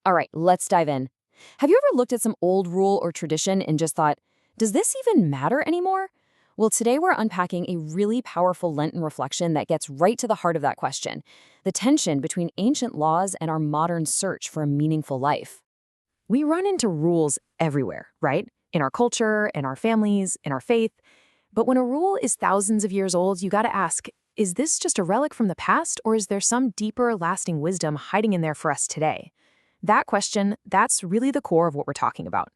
All right, let's dive in. Have you ever looked at some old rule or tradition and just thought, does this even matter anymore? Well, today we're unpacking a really powerful Lenten reflection that gets right to the heart of that question, the tension between ancient laws and our modern search for a meaningful life. We run into rules everywhere, right? In our culture, in our families, in our faith. But when a rule is thousands of years old, you gotta ask, is this just a relic from the past, or is there some deeper, lasting wisdom hiding in there for us today? That question, that's really the core of what we're talking about.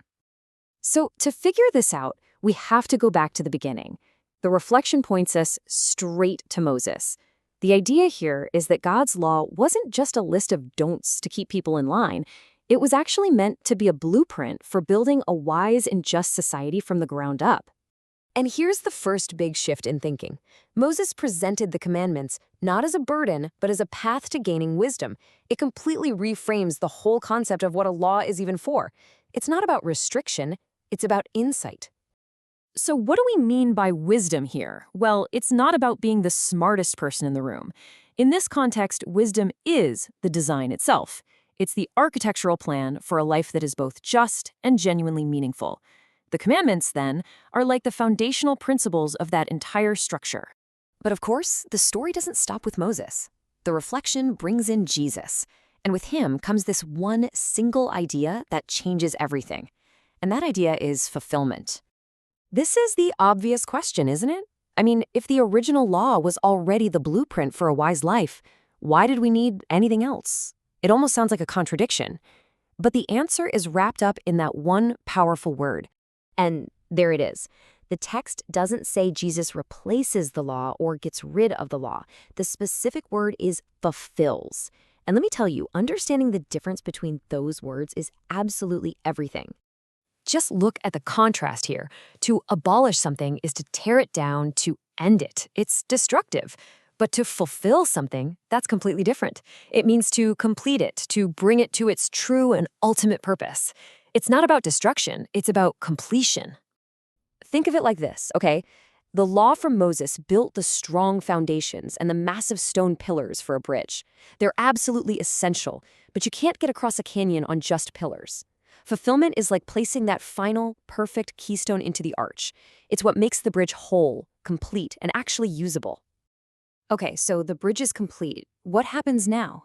So to figure this out, we have to go back to the beginning. The reflection points us straight to Moses. The idea here is that God's law wasn't just a list of don'ts to keep people in line. It was actually meant to be a blueprint for building a wise and just society from the ground up. And here's the first big shift in thinking. Moses presented the commandments not as a burden, but as a path to gaining wisdom. It completely reframes the whole concept of what a law is even for. It's not about restriction, it's about insight. So what do we mean by wisdom here? Well, it's not about being the smartest person in the room. In this context, wisdom is the design itself. It's the architectural plan for a life that is both just and genuinely meaningful. The commandments, then, are like the foundational principles of that entire structure. But of course, the story doesn't stop with Moses. The reflection brings in Jesus. And with him comes this one single idea that changes everything. And that idea is fulfillment. This is the obvious question, isn't it? I mean, if the original law was already the blueprint for a wise life, why did we need anything else? It almost sounds like a contradiction. But the answer is wrapped up in that one powerful word. And there it is. The text doesn't say Jesus replaces the law or gets rid of the law. The specific word is fulfills. And let me tell you, understanding the difference between those words is absolutely everything. Just look at the contrast here. To abolish something is to tear it down, to end it. It's destructive. But to fulfill something, that's completely different. It means to complete it, to bring it to its true and ultimate purpose. It's not about destruction, it's about completion. Think of it like this, okay? The law from Moses built the strong foundations and the massive stone pillars for a bridge. They're absolutely essential, but you can't get across a canyon on just pillars. Fulfillment is like placing that final, perfect keystone into the arch. It's what makes the bridge whole, complete, and actually usable. Okay, so the bridge is complete. What happens now?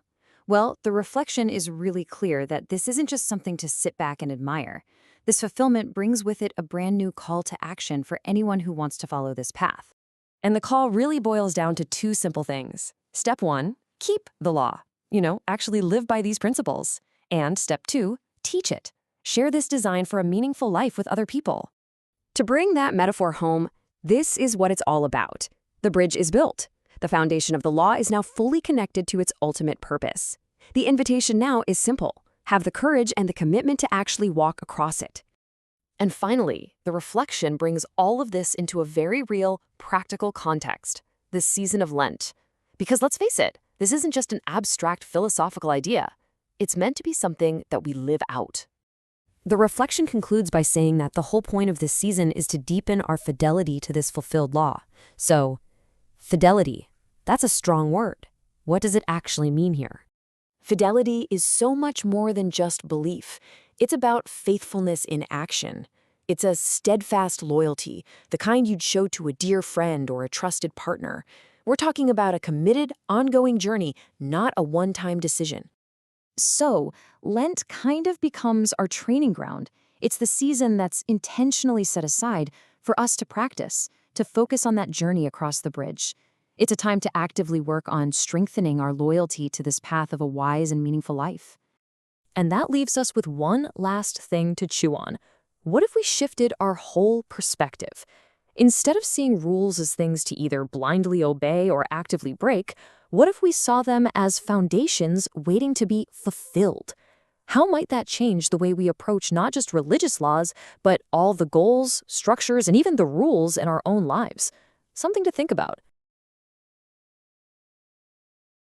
Well, the reflection is really clear that this isn't just something to sit back and admire. This fulfillment brings with it a brand new call to action for anyone who wants to follow this path. And the call really boils down to two simple things. Step 1, keep the law. Actually live by these principles. And step 2, teach it. Share this design for a meaningful life with other people. To bring that metaphor home, this is what it's all about. The bridge is built. The foundation of the law is now fully connected to its ultimate purpose. The invitation now is simple. Have the courage and the commitment to actually walk across it. And finally, the reflection brings all of this into a very real, practical context, this season of Lent. Because let's face it, this isn't just an abstract philosophical idea. It's meant to be something that we live out. The reflection concludes by saying that the whole point of this season is to deepen our fidelity to this fulfilled law. So, fidelity, that's a strong word. What does it actually mean here? Fidelity is so much more than just belief. It's about faithfulness in action. It's a steadfast loyalty, the kind you'd show to a dear friend or a trusted partner. We're talking about a committed, ongoing journey, not a one-time decision. So, Lent kind of becomes our training ground. It's the season that's intentionally set aside for us to practice, to focus on that journey across the bridge. It's a time to actively work on strengthening our loyalty to this path of a wise and meaningful life. And that leaves us with one last thing to chew on. What if we shifted our whole perspective? Instead of seeing rules as things to either blindly obey or actively break, what if we saw them as foundations waiting to be fulfilled? How might that change the way we approach not just religious laws, but all the goals, structures, and even the rules in our own lives? Something to think about.